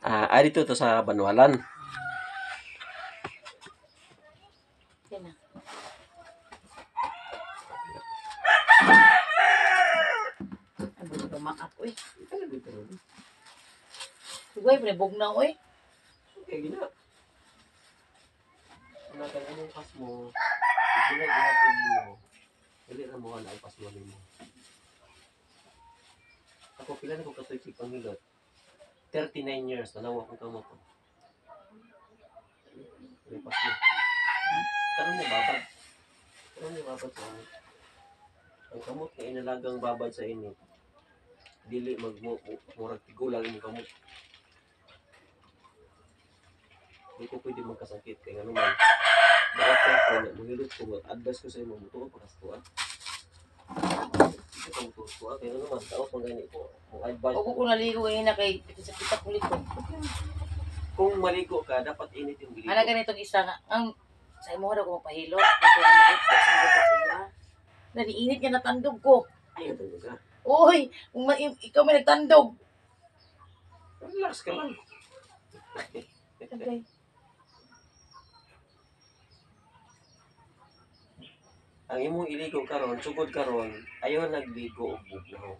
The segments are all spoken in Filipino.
Dito to sa Banwalan. Yan na. Ano ba tumaak, uy? Uy, pinabog na, uy. Okay, gina. Ano yung pas mo? Gina, gihapon mo. Dili na mo na pas mo nimo. Ako pila na ko katoy si panghilot. 39 years na nawa kong kamot. May pas mo. Karon mo babad. Karon mo babad sa init. Ang kamot na inalagang babad sa init. Dili magmurag tigulang yung kamot. Hindi ko pwede magkasakit kaya nga naman. Bakit ko na mahilot ko advice ko sa imo mo tuwa pagkasuan. Ito ko tuwa kaya naman dapat magani ko. Ang advice Huwag ko naligo ngayon na kay kita kulit ko. kung maligo ka dapat init yung biligo. Ano ganitong isa nga, ang sa imo daw ko mapahilot. Ito ang mag-ipos, ang gusto sila. Naniinit nga natandog ko. Ay, ito ka. Uy, ikaw may nagtandog. Relax ka lang. Okay. Ang imong iligo karon, sugod karon, ayaw nagligo og bugnaw.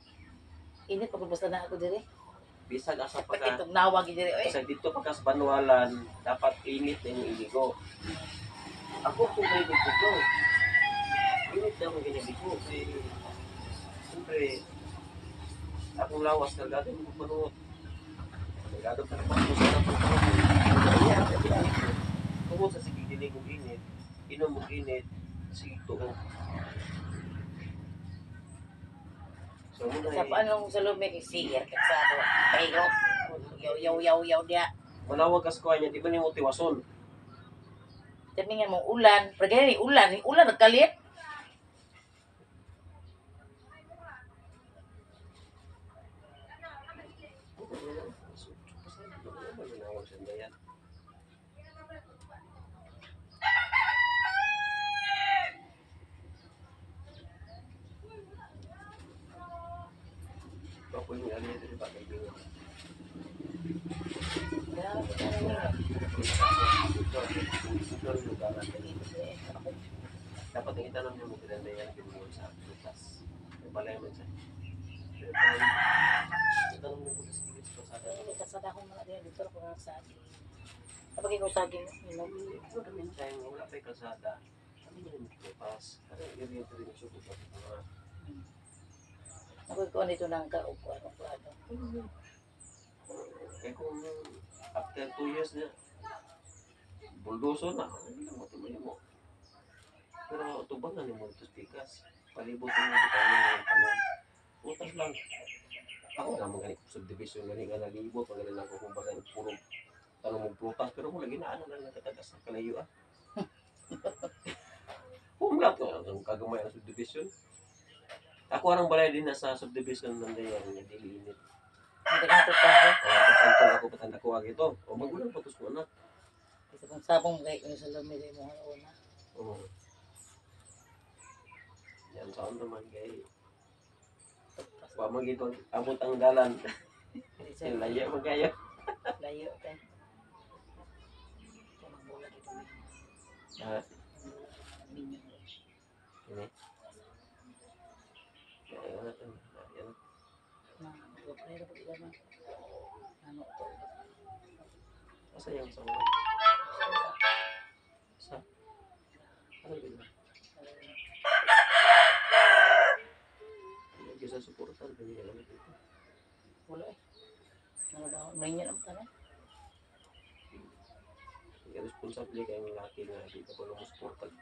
Init pa basta na ako dire. Bisag asa pa Pag ka. itong nawag dire, oy. Bisag dito pa ka sa Banwalan, dapat init na yung iligo. Ako kung may bugnaw. Init na ako giniligo. Siyempre, akong lawas kargado mo panuot. Kargado pa naman ko sa napag kung sa sige dilig og init, inom og init, sige tuo. So muna Sa paano sa loob may siyer kagsado. Pahilot. Yaw dia. manawag ka sa kuha niya, di ba ni motiwason? Tamingan mo ulan. Pero ganyan ulan nagkalit. Manawag siya na yan. Papoy mo alin ito ba kaibigan? Dapat ang itanong niyo mo kinanda yan kinuha sa butas. May balay mo siya. Itanong niyo mo sa kilis pa sa akin. Kasada akong mga diyan dito ko sa saging. Kapag ikaw saging, Ito namin tayo, wala pa'y kalsada. Kami na rin kipas. Kasi yun ito rin suko sa mga. ako ko dito nang kaupo ano. Kaya kung after 2 years na, buldoso na, hindi lang matuloy mo. Pero tubang na ni mo ito pikas. Palibot mo na tayo ng mga tanong. Utas lang. Ako naman ganit subdivision galing nga nalibo. Pagaling lang ko kung bagay puro tanong mong prutas. Pero kung lagi na ano lang nakatagas ng kalayo ah. Kung lang to, ang kagamay ang subdivision. Ako arang balay din na sa subdivision ng dayan nga dili-init. Hindi ka tutaho. Patantol ako patanda ko ag ito. O magulang patos ko na. Kasi kung sabong kay ko sa lumili mo una. Oo. Yan saan naman kay wa magito abot ang dalan. Layo mo kayo. Layo kay. Kanang bola dito. Ah, Minyo. ini. Kaya natin. Yan. Na, pero pag ilaman. Ano to? Asa yung sa sa ano din? Hindi sa suportan din yan dito. Wala eh. Ano ba? Minyo naman ka na. Kaya responsable kayong laki nga dito ko lang suportan.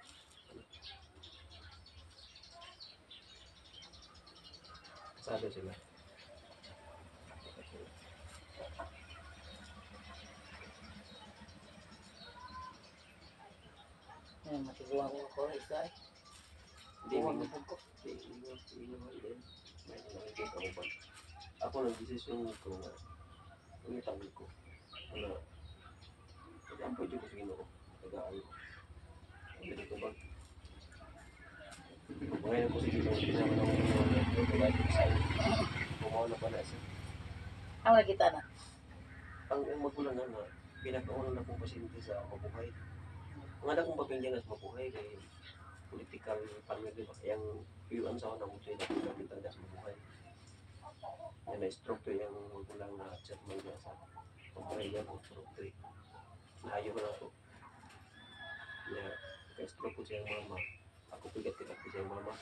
Sabi sila. Ay, matiguan ko isa eh. Hindi Huwag mo mo ko. Ako nang desisyon ko nga ang tawag ko na ang pwede ko sa Ginoo tagaan ko ang ganito ba ngayon ko sa Ginoo pinaman ako ng tagaan ko sa iyo kumaw na pa na siya Ang nakita na. ang magulang na pinakauna na kong pasyente sa mabuhay. Ang anak kong pamilya na mabuhay kay political family ba yung iwan sa ako na mutuin na pinagkita sa mabuhay. Yan na stroke to yung magulang na chairman niya sa mabuhay niya po stroke 3. Nahayo ko na ako. Kaya stroke ko siya yung mama. Ako pigat-pigat ko siya yung mama.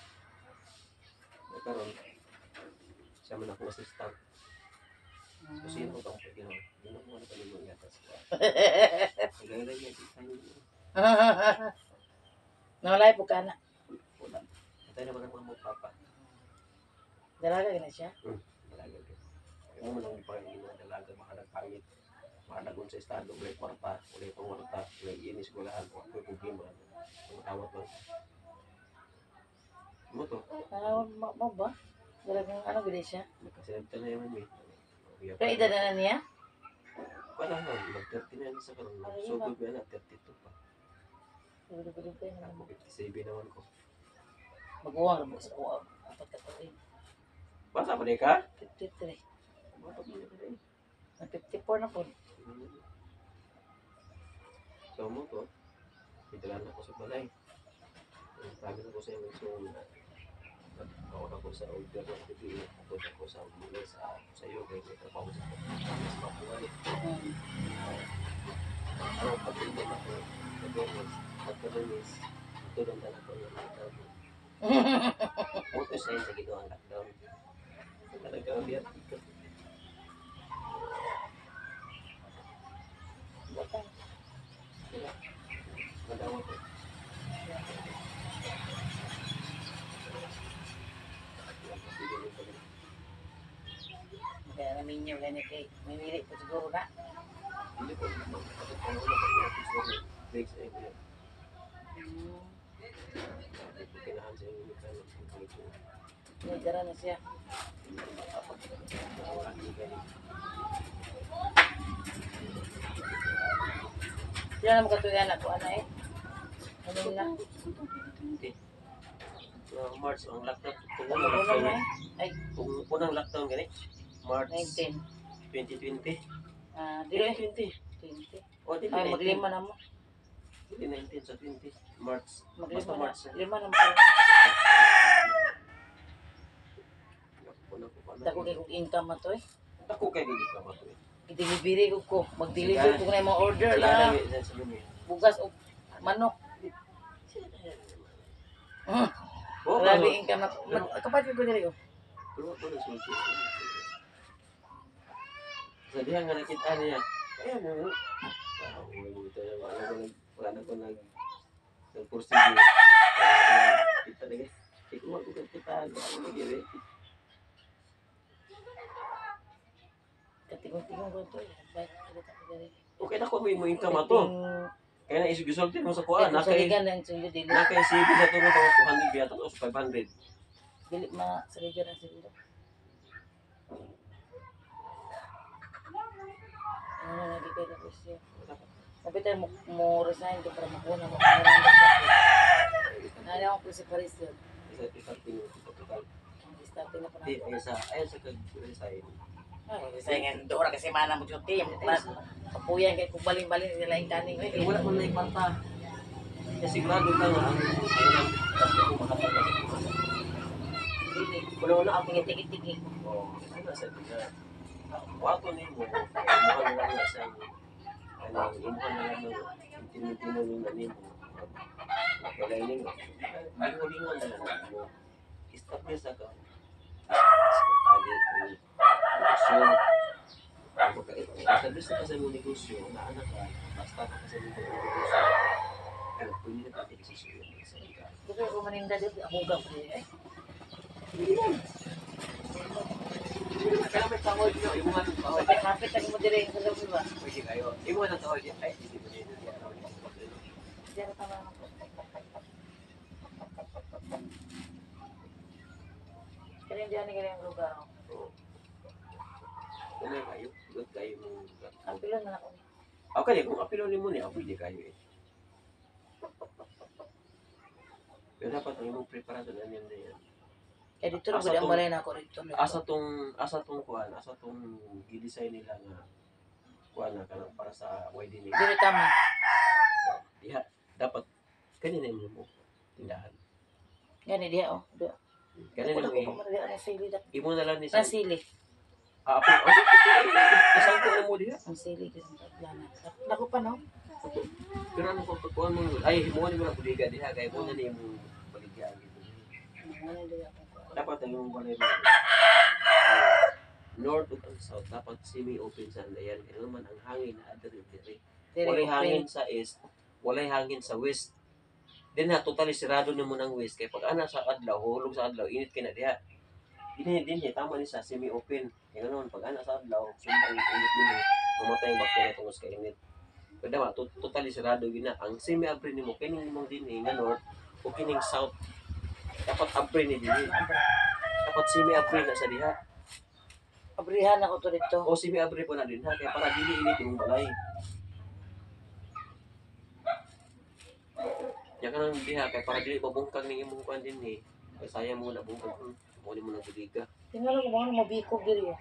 Nagkaroon, siya man akong assistant. So, sino ko ang pwede na? Yun ako na pala yung yatas ko. Nagagay niya, Nawalay po ka na. wala. Patay naman ang mga papa. Dalaga na siya. Dalaga ko. Kaya mo lang pa yung mga dalaga, baka nagpangit. Baka nagun sa estado, ulay kwarta, ulay pangwarta, ulay inis ko lahat. Huwag may problema. Tumatawat lang. Mo to? Mo ba? Dalagang ano gano'n siya? Nagkasinagta na yung may. Pero edad na niya? Wala na, mag-30 na yun sa karoon. Sugod na na, 32 pa. Gulo-gulo pa yun. Ako 57 naman ko. Mag-uwang na sa uwang. Apat ka pa rin. Bata pa rin ka? 53. Bata pa rin. Ang 54 na po. So mo to, italan ako sa balay. Sabi na ko sa iyo, so nagkawag ako sa order ng TV, nagkawag ako sa mula sa iyo, kaya may trabaho sa mapuhay. Ano, pag-ibig ako, pag-kabinis, ito lang talaga ko yung lockdown. Buto sa yun sa ginawang lockdown. Talaga ang biyak ito. Madawa ko. Kaya namin niyo ganyan kay mamili po siguro na. Hindi ko, ano na ba, yung breaks na yun. Hindi ko kinahan sa yung mechanic. Nagdara na siya. Sila na magkatuyan ako, ano eh. Ano na? March ang lockdown. Kung Ano unang na lockdown, eh? Ay, kung unang lockdown gani, March 19. 2020. Dili 2020. 20. O, dili Ay, 19. maglima na mo. Dili 19 sa 20. March. Basta Maglima na. March. Lima na mo. Dako kay kong income na to eh. Ako kay dili ka ba to eh. I-delivery ko. Mag-deliver ko na yung mga order Sila lang. na sa lumi. Bugas o manok. Oh, Grabe income na. Kapatid ko nila yun. pero ako na sulti. Sa dihan nga nakita niya. Ayan mo. Wala na ko nag-pursige. Kita lagi. Ikaw ako kita. Lagi. Katingong-tingong ko ito eh. Baik, kita ko dali. Okay na ko mo income ato. Kaya na isugisulti mo sa kuha. Kaya sa ligan lang suyo dili. Nakay CV sa tulo mga 200 biya tapos 500. Dili ma sa ligan lang suyo. Ano na nagigay na siya. Sabi tayo mo resign ko para makuha mo. Ano ako si Paris yun. Isa tingin ko total. Starting na pa Di na. ay sa kag-resign. Resign doon kasi mana mo yung team. Papuyan kay kung baling-baling nila yung kaning. Eh wala man na iparta. Kasi sigurado ka nga ang ayun kasi ko makatala. Wala na ako Tigit-tigit-tigit. oh, ano sa tiga. Wato ni mo. Imuhan na lang sa ano, imuhan na lang ng tinitino yung nanin mo. Nakalainin mo. Lingon-lingon na lang mo. Establish ka. Ali, negosyo. Establish na ka sa mga negosyo, na anak ka, basta ka sa mga negosyo. Pero pwede na pati isisuyo sa ika. Gusto ko maninda dito. Ako ka pa eh. Kaya may tawad nyo, imuhan ng tawad. Kapit ang mo dire sa loob ba? Pwede kayo. Imuhan ng tawad yan. Ay, hindi mo nito yan. Diyan tama na po. Kaya diyan ni kanyang lugar. Kung may kayo, good kayo mong lugar. Ang pilon na ako. Okay, kung apilon mo niya, pwede kayo eh. Pero dapat ang imong preparado na yan na yan. Kaya dito na ang balay na ako rito. Asa tong kuan, asa tong gidesign nila nga kuha na ka para sa wedding. Dili tama. Diha, dapat kanina mo tindahan. Gani diha oh. Diha. Kanina Ako mo pa diha ang sili dak. imo na lang ni Ang sili. isang ko mo diha. Ang sili kasi taglana. Dako pa no. Pero ano ko pagkuhan mo, ay mo ni mo na buliga diha kay mo na ni mo baligyan dito. Ano diha ako. Dapat ang yung balay mo. North ug ang south dapat semi-open sa andayan kaya naman ang hangin na adiri diri. Walay hangin sa east, walay hangin sa west. Din na totally sirado na mo ng west kay pag ana sa adlaw, hulog sa adlaw, init kay na diha. Din tama ni sa semi-open. Kaya naman pag ana sa adlaw, sumbang init din mamatay ang bakterya tungos kay init. Kada ma totally sirado gina ang semi-open nimo kining imong dinhi nga north o kining south. Dapat open ni dinhi. Dapat semi-open na sa diha. Abrihan ako to dito. O semi-open po na din ha kaya para dili init imong balay. Ya ka nang diha kay para dili mabungkag ning imong kuan dinhi. Kay sayang mo na bungkag mo ni mo na buliga. Tingala ko mga mabikog diri.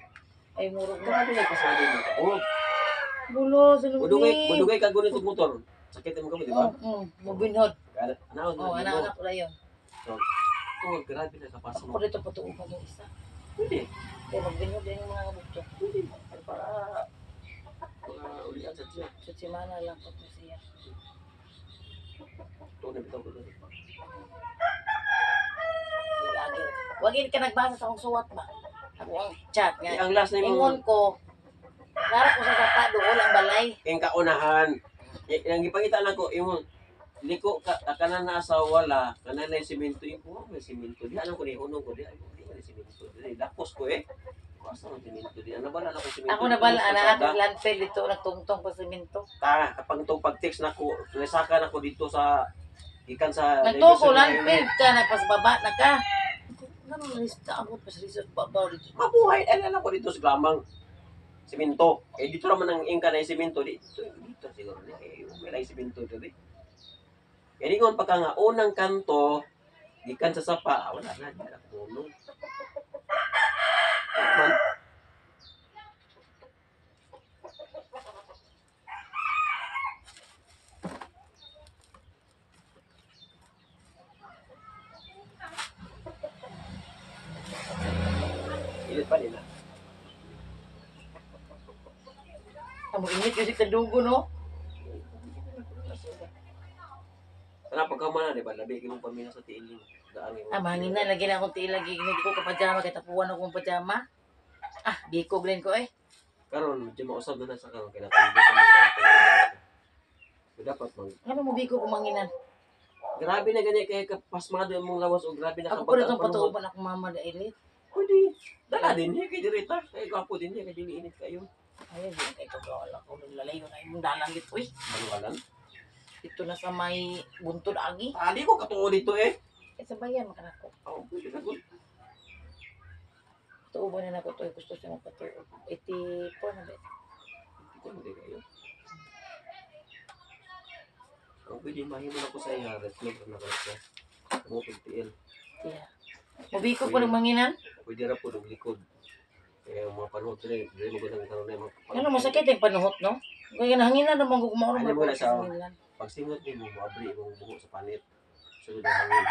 Ay murag na. Grabe na pasado mo. Oh, Bulo sa budugay ka gunit og motor. Sakit mo kamo di ba? Mabinhod. Anaon Oh, anak ko na yun. Oh, grabe na kapas Ako mo. dito patuupan yung isa. Pwede. Kaya magbinhod din yung mga bukto. Pwede. Para ulian sa tiyan. Sa simana lang ko to siya. Ito na bitaw ko doon. Wagin ka nagbasa sa akong suwat ba? Ako ang chat Eh, nga. ang last na Ingon imong ko, nara ko sa sapa doon ang balay. ing kaunahan. Yang gipangita lang ko imong liko ka kanan na sa wala kanan na semento imo may semento di alam ko ni unong ko di ay di man semento di lapos ko eh asa man semento di ana bala na ko semento Ako na bala, anak ako landfill dito, nagtungtong pa simento. kapag itong pag-text na ko nasaka na ko dito sa ikan sa Nagtuko landfill ka, nagpasbaba na ka. Ganun lista ako pa sa resort babaw dito. mabuhay ay alam ko dito sa Glamang semento eh dito naman ang ingka na semento dito siguro ni eh may lang semento dito di kaya ingon pa ka nga unang kanto gikan sa sapa wala na di na kuno man ilit pa nila Amo init kasi kadugo no. Kana pagkamana di ba labi imong pamina sa tiil mo daan mo Mangin na lagi na akong tiil lagi hindi ko kapajama kay tapuan akong pajama. Bikog rin ko eh. karon medyo mausab na sa karon kaya natulog ka na sa so, dapat mag Ano mo bikog kumanginan? grabe na gani kay kapasmado imong lawas o grabe na Ako pa rin itong patuuban akong mama da ilit. pwede dala din kay direta kay gwapo din kay dili init kayo Ayun, di kay ito wala ko lalayo na imong dalan dito eh. manuwalan Dito na sa may buntod agi. di ko katuo dito eh Sa bayan makanako. pwede na good Tuuban na ako to gusto siya magpatuo. 84 na ba? hindi kayo pwede mahimo na ko sa iya reflect na ko siya mo pagtiil Yeah. Mabikog pa ng manginan? pwede ra po og likod kaya ang mga panahon dili mo gudang karon na Ano masakit yung panuhot no? Kaya nahanginan naman ko kumaon Ano mo na siya? hanginan. pag singot ni mo moabri imong buho sa panit sunod ang hangin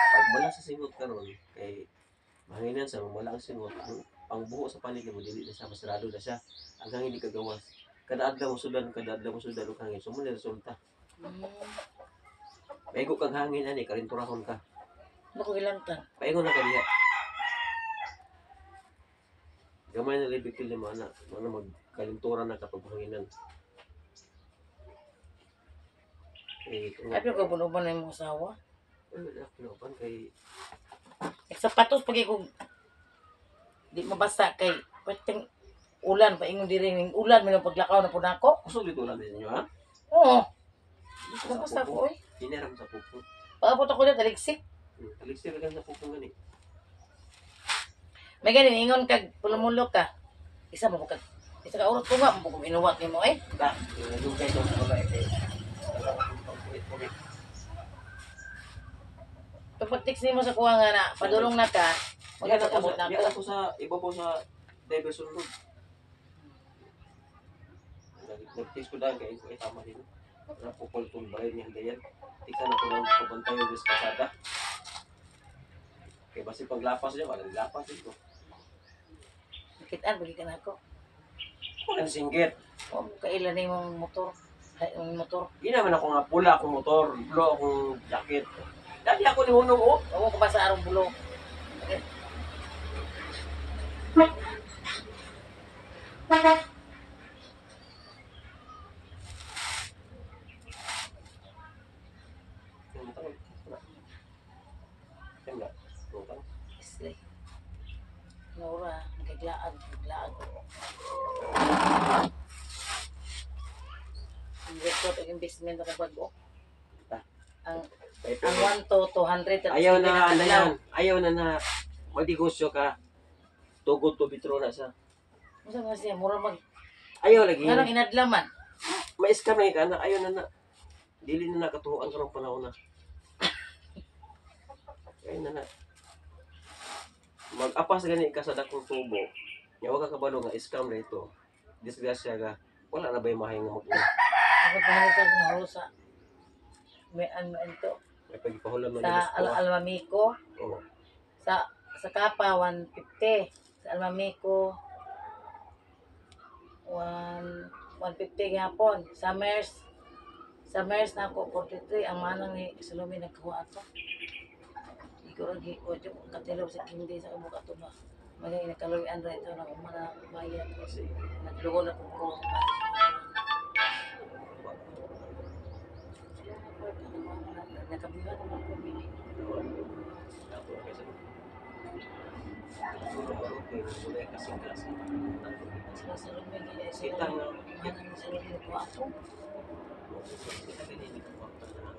pag wala sa singot karon kay mahanginan sa wala ang singot ang buho sa panit mo dili na siya masarado na siya ang hangin di kagawas kada adlaw mo sudan og hangin sumo ni resulta paigo kag hangin ani karinturahon ka Ako ilantan. paigo na ka diha gamay na libig kil mo ana magkalinturan na kapag hanginan eh Ay, pero kabunuban na yung mga asawa. pinopan kay Sapatos pag ikong di mabasa kay pwedeng ulan pa ingon diri ning ulan may paglakaw na pud nako. kusog dito lang ninyo ha Oo. Sa Nabasa pupo. ko eh. Hiniram sa pupo. Paabot ako dito taligsik. Taligsir lang sa pupo gani. May ganin ingon kag pulumulok ka. Isa mo kag isa ka urot ko nga mo kung inuwat nimo eh. Da, yung kay do ko ba eh. Pag text nimo sa kuha nga na padulong na ka, magkakabot na Diyan ako. ako sa iba po sa Diverson Road. Nagtis ko dahil kaya ko tama din. Napupultong ba rin yung dayan. Tika na ko lang pabantay yung diskasada. Kaya basi paglapas niya, walang lapas ito. Nakitaan, bagi ka na ako. Walang singgit. O, kailan na yung motor. Ay, yung motor. Di naman ako nga pula akong motor, blue akong jacket. Dati ako ni Hunong, oh. Oo ko ba sa arong bulo. Okay. Islay. Nora, nagaglaan. Nagaglaan. Ang record ang investment na bago. Ang 1 to 200. tapos Ayaw hindi na, ano kadlaw. yan. Ayaw na magdigosyo ka. Tugod to bitro na sa. Ano ba siya? Mura mag... Ayaw lagi. Anong inadlaman? Mais ka may ka na. Ayaw na. Dili na nakatuhuan ka ng panahon na. Ayaw na. Mag-apas gani ka sa dakong tubo. Nga wag ka kabalo nga scam na ito. Disgrasya ka. Wala na ba yung mahing mag Ako pahalita sa nahusa. May ano ito. may pagipahulam na Sa Almamico. Oo. Sa Kapa, 150. Sa Almamico, 150 gihapon. Sa Mers na ako, 43. Ang manang ni Salome nagkakuha ato. Ikaw lagi, o ito, katilaw sa kindi sa kabuk ato ba. Magay nakaluwian rin ito na umana bayan. Kasi Naglugo na ko. Nakabihan naman ko. ako kasi siguro marunong mulay kasing-kasing. Sa Salome, Kita nga. manang ni Salome nagkakuha ato. Kita ganyan ko ang panahon.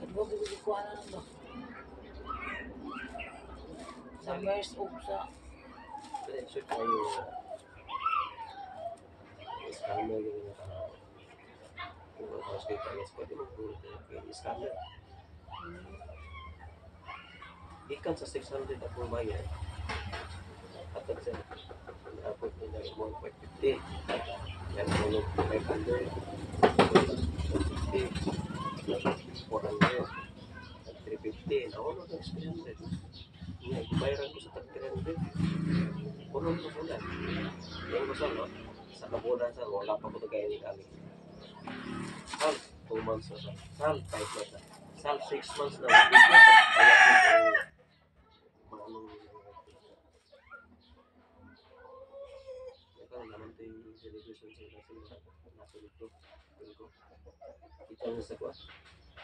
Kadwa ko kuha na lang ba? Sa Mers o sa... Shoot tayo. Scammer yung kung tapos kayo tayo, pwede mag-puro kayo scammer. Ikan sa 600 ako bayad. At sa napot nila yung 1.50. Yan mo yung 500. 150. 400. At 350. Nauna ko 300. Bayaran ko sa 300. Puno ko bulan. Yan ko sa no? Sa kabulan sa wala pa ko ito kaya ni kami. Sal, 2 months na sa. Sal, 5 months na. Sal, 6 months na. Hindi ko kaya ko maanong ito naman ito yung celebration sa nasa likod. Kita mo sa kuwa.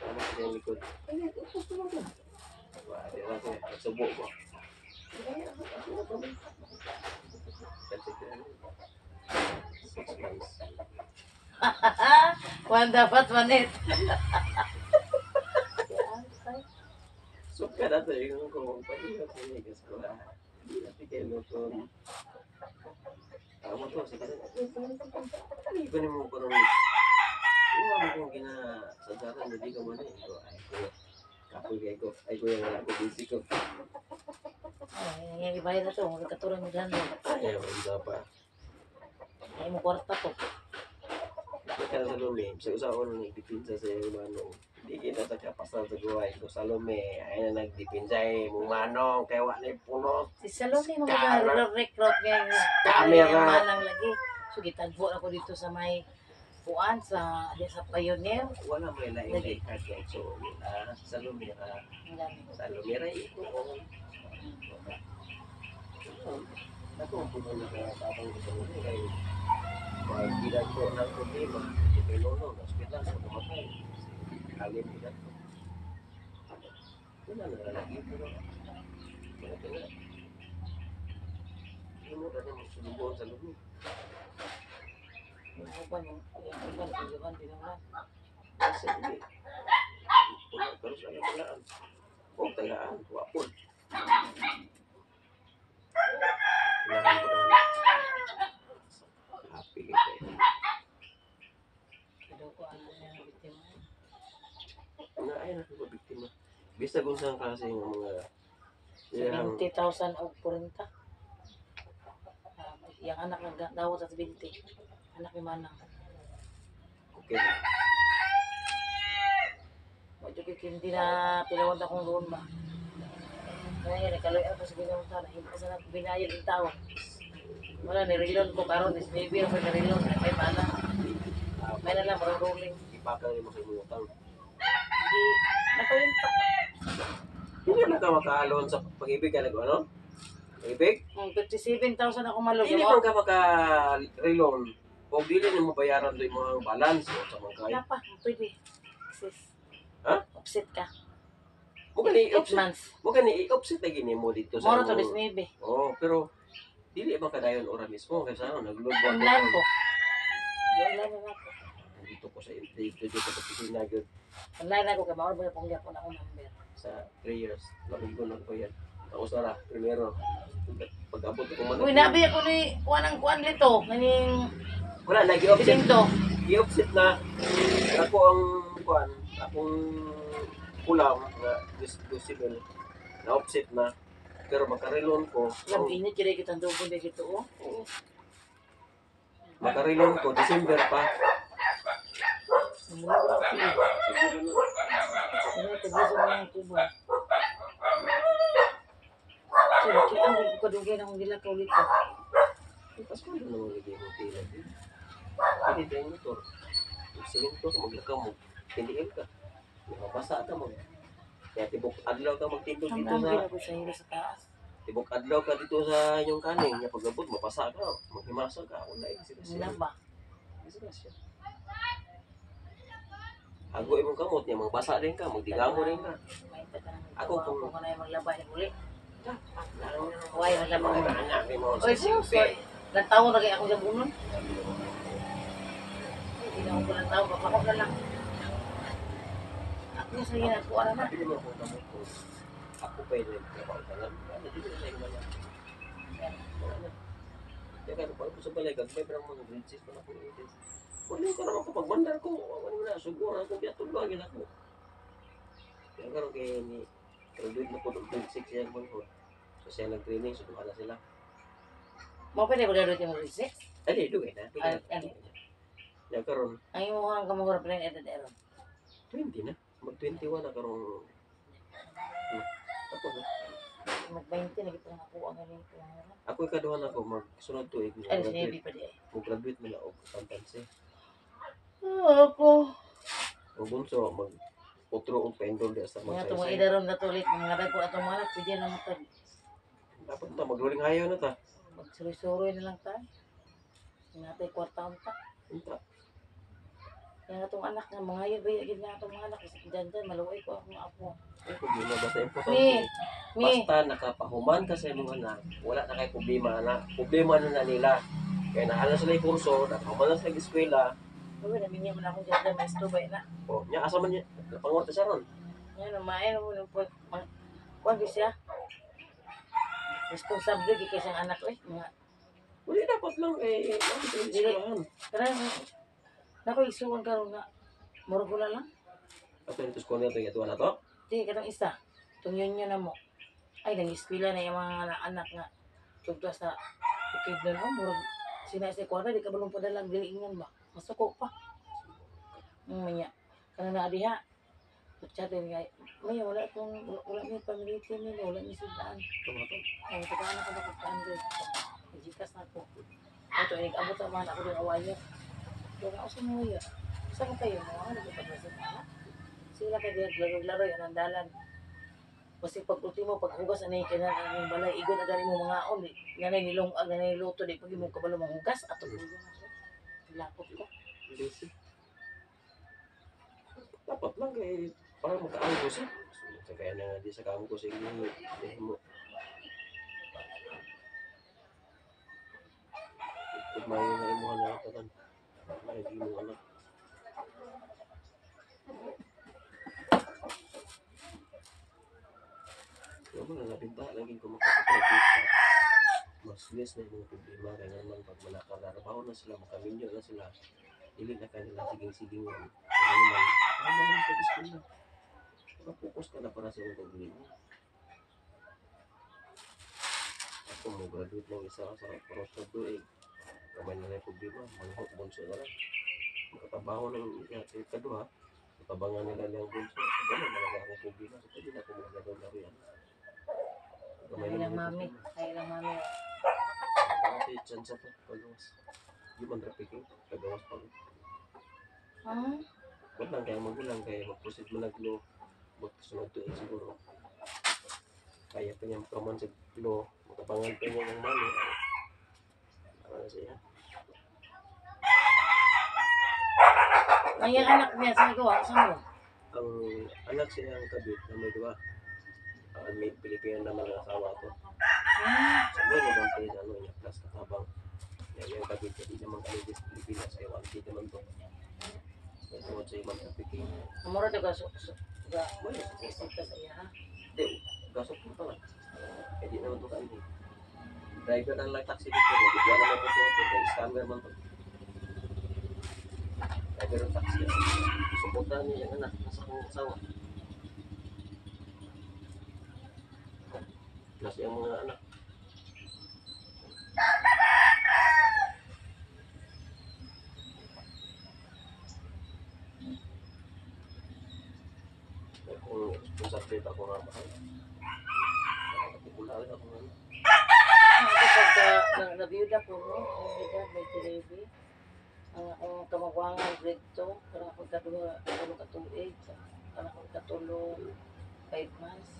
Tama ka yung likod. Ay, ito po naman. Di ba ito? Nagsubo ko. Kasi 6 months. Kuhan dapat manit. So, kada ito yung kumpanya ko niya kasi ko hindi kayo luto. Tama to, sige na. Ano ba mo ko nung ano kung ginasadatan, hindi ka man eh. Kapoy kayo ko. Ay ko yung wala ko busy ko. Ay, ibayad na ito. Magkatulang mo dyan. Ayaw, hindi pa. Ay, mo kwarta to. Kaya sa lumi, sa usawa nung nagdipinsa sa yung manong. Hindi kita sa kapasal sa guway ko sa lumi. Ay na nagdipinsa eh, mong manong. Kaya wala na puno. Si Salome, mag-recruit niya yung Camera. manang lagi. So, gitagbo ako dito sa may puan sa Pioneer. Wala mo yung laing card yan. So, sa lumira. Ang dami. Sa lumira ito. Ako, puno na kaya tapang gusto mo kaya bilang ko ng problema. Ito yung lolo, hospital, sa kumatay. Kalim bilang ko. Wala na lagi ito. Wala ka na. Hindi mo na naman sulubuhan sa lumi. Yung uban, tinawan. Kasi hindi. Wala, pero sa alam talaan. Huwag talaan, wapon. Unahan ko na. Happy kayo. Kaya ko ano niya na biktima. Ay, naku, biktima. Bisa kung saan kasi yung mga 20,000 o 40. Yung anak nagdawat at 20. anak ni Manang. Okay na. Medyo hindi na pinawad akong roon ba. Kaya nakaloy ako sa ginunta na hindi ko sana binayad yung tao. Wala, nirilon ko karon is maybe ako nirilon na may bala. May na lang parang rolling. Ipakal mo sa imong utang. Hindi, napayin pa. Hindi na ka makaalon sa pag-ibig ka ano? Pag-ibig? 57,000 ako malog. Hindi man ka maka-relon. Kung dili mo bayaran doon mga balance o sa mga Wala kaya. pa, pwede. Sis. Ha? Offset ka. Mo gani 8 i-offset. months. Mo gani i-offset lagi nimo dito sa Moro to imong- this maybe. Oo, pero dili ba kadayon ora mismo kasi ano nag-load ba Online ko. Online na ako. dito ko sa dito sa opisina gyud Online ako kay mao ba pong gyapon ako number. sa 3 years. Labigo na ko yan. Tapos na primero. Pag-abot ko man. Uy, nabi ako ni kuan dito. Kaning Wala, nag-i-offset. Pisinto. I-offset na ako ang kuan, akong kulang na disposable na offset na pero makarelon ko Labi ni kire kita doon dito oh. oo. Makarelon ko December pa. Mula ko ako. Ano tagiso mo yung tubo. So, kita mo ko kadugay na kung gila ka ulit ko. Tapos ko na naman lagi mo pila. Pwede tayo motor. Simento ka, maglakaw mo. Tindiin ka. Mabasa ka mag. Kaya tibok adlaw ka magtindog dito Ang sa gila ko sa hilo sa taas. tibok adlaw ka dito sa inyong kaning. Nga pagabot, mapasa ka. Maghimasa ka. Wala yung Wala ba? disgrasya. Ago imong kamot niya, magbasa din ka, magdigamo din ka. May taka ng Ako kung- ko na yung maglabay ni uli. Huwag Huwag maglabay. anak ni mo Oy, sa sus. simpe. Nagtawa na kayo ako sa bunon. Hindi na ako ko nagtawa. Baka na lang. Ako sa ginagawa na. Pili mo akong kamot ko. Ako pa yun yung kapautangan. Ano, dito na yung mga. Wala na. Kaya kaya pala ko sa balay, gagmay pa naman, grade 6 pa na po yung grade. Wala ko naman kapag bandar ko, ano na, siguro ako biya tulungin ako. Kaya karoon kaya ni, graduate na po ng grade 6 yan mo ko. So siya nag-training, so duha na sila. Mo pwede ba gano'n yung resist? Ali, duwe na. Ali. Kaya karoon, Ang imo nga kamagura pa rin edad eron. 20 na. Mag-21 na karoon. Ako na. Mag-20 na kita nga po ang ganito. Ako ikaduhan ako, magsunod to eh. Ano sinabi pa di eh. Mag-graduate mo na o accountancy. Ako. Ang bunso, mag-utro o pa-enroll di sa Mga itong mga mag-saysay. idaron na tulit. Mga dagko atong mga anak. Pwede na matag. Dapat na, mag-rolling hayo na ta. Magsuroy-suroy na lang tayo. Natay kwartaon ta. Unta. Kaya itong anak nga, mga yun na itong mga anak. Kasi dyan, maluway ko akong apo. Ay, problema basta Mi, importante. mi. Basta nakapahuman ka sa imong anak, wala na kay problema na. Problema na nila. Kaya nahala sila yung kurso, nakahuman na sila yung eskwela. Uy, naminyo mo na akong dyan, maestro ba na. O, niya, asa man niya, napangorte siya ron. Yan, umain mo nung po. Kuwan ko siya. Responsable di kasi ang anak ko eh. Mga, Wala dapat lang, bakit yung Dili. eskwelahan? karang, nako isuwan ka rin nga. Murugula lang. Ato nito school na ito, ito na to. Di, katong isa. Itong yun na mo. Ay, nang-eskwela na yung mga anak nga. Tugto sa ukid doon. Oh, murag. Sinasay kwarta, di ka balong padalang diliingan ba? Masuko pa. Manya. Kana na diha. Chat din nga. May wala itong, wala may pamiliti nila. Wala may sidaan. Ito na to. Ay, tagaanak ko na kagpaan Jikas na ko. Ito, abot ang mga anak ko doon awaya. Doon ako sa mga iya. Saan kayo? Mga ano ko pag-asa na? Sila kayo laro-laro yan ang dalan. Kasi pag ultimo, paghugas, anay ka na ang balay, igon na gani mo mga on. Nanay nilong, nanay luto, di pag mo kabalo mong hugas. Ato ko yun. Lapot ko. Busy. Dapat lang kay para makaanggo siya. So, kaya na di sa kaanggo sa inyo. Mo. Kung may na imuhan na katan. May di mo anak. Kaya mo na nabinta lagi ko makapag-produce. Mas less na yung problema kaya naman pag manakarabaho na sila, makaminyo na sila. Dili na kanila siging-sigingan. Kaya naman, tama naman sa school na. Nakapokus ka na para sa iyong pag-ibig. Ako mo graduate ng isa sa prosod doon Kamay na lang yung problema. Manghot, bunso na lang. Makatrabaho ng kaduha. Tabangan nila lang bunso. So, gano'n malaga akong problema. So, pwede na ako maglalaro yan. Kamay Ay na lang lang mami. Ay lang mami. Kasi chance to. Pagawas. Human trafficking. Pagawas pa. Ah? Ba't lang kaya magulang. Kaya mag-proceed mo nag-law. Magsunod to siguro. Kaya pa niya makaman sa law. Makabangan pa niya ng money. Para siya. Ay, ang anak niya sa gawa. Saan mo? Ang anak siya ang kabit na may diba? May Pilipino naman ang asawa ko. Ah? So, may naman tayo sa ano niya, plus katabang. Yung kabit niya, di naman kami sa Pilipinas. Ayaw, hindi naman to. May tungkol sa ibang trafficking. Amuro to ka isip ka sa iya ha? Hindi, gasok po pa lang. Eh, di naman to kami. Driver na lang taxi dito. Di ba naman po ito? Kaya scammer man to. Driver ng taxi. Suportahan niya yung anak. Nasa kong asawa. Plus yung mga anak. Kung responsibility ako nga ba? Nakakapikulaan ako nga. Ako pagka nabiyuda ko mo, nabiyuda, may tiribi. Ang kamagwangan, grade 2, karang ako katuig, karang ako katulong 5 months.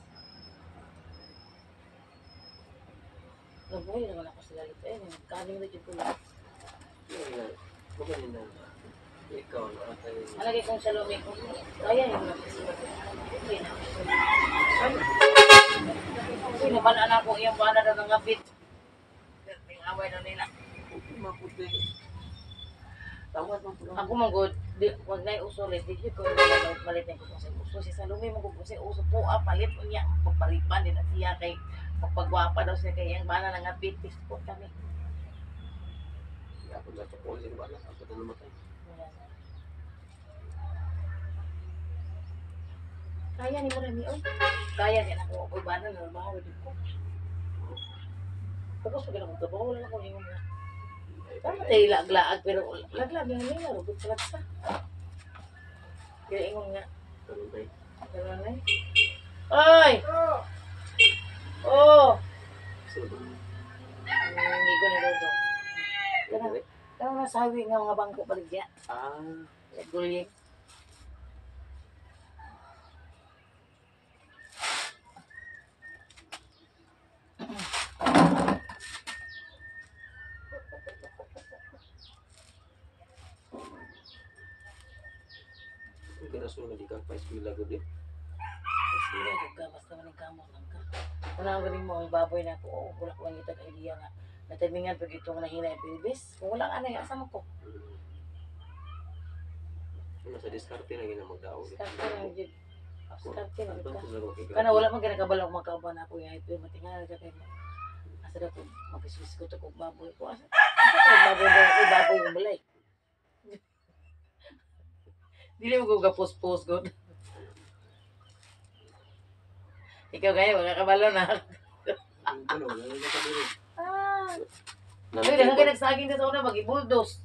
Nabuhay naman ako sila dito. Kaning na dyan ko lang. Magaling na. Ikaw na tayo. Alagay kong salome ko. Kaya yung nakasibat. Okay na. Kasi nabalaan ako iyang bana daw ng ngabit. Yung away na nila. Maputi. Tawad mo po. Ako manggod, wag na uso ulit. Di ko malitin ko sa uso. Si Salome mo ko sa uso po. Palit mo niya. Pagpalipan din at siya kay pagpagwapa daw siya kay iyang bana ng ngabit. Pispot kami. Ako na sa polis. Ako na namatay. Kaya ni mo rin oy. Kaya din ako. Oy, bana na trabaho din ko. Tapos pag ako trabaho, wala ako yung mga. Tama tayo lag-laag, pero lag-laag yung nila. Rugot ka lang sa. Kaya ingon nga. Ganun ba? Gano'n na eh. Oy! Oh! Sino? Hindi ko niluto. Ganun Kaya nasabi nga mga bangko baligya. Ah. Gulyeng. Kaya rason na di ka pa eskwela ko din. Sila, ka, basta maning kamot lang ka. Kung galing mo ang baboy na ako, wala ko lang itag idea nga. Natamingan pag ito nga nahinay pilibis. Kung wala ka na, asa mo ko. Nasa diskarte na gina magdao. Starte na yun. Starte na Ang yun ka. tungkol na ko. Kana wala man ginakabalaw makauban ako yung hype. Matingan na kayo. Asa na ko, mapiswis ko ito kung baboy ko. Asa ko baboy yung balay. Dili mo ko gapos-pos ko. Ikaw kaya, makakabalo na. Ano, wala na ka din. Ah. Ay, dahil ka nagsaging na sa una, mag-ibuldos.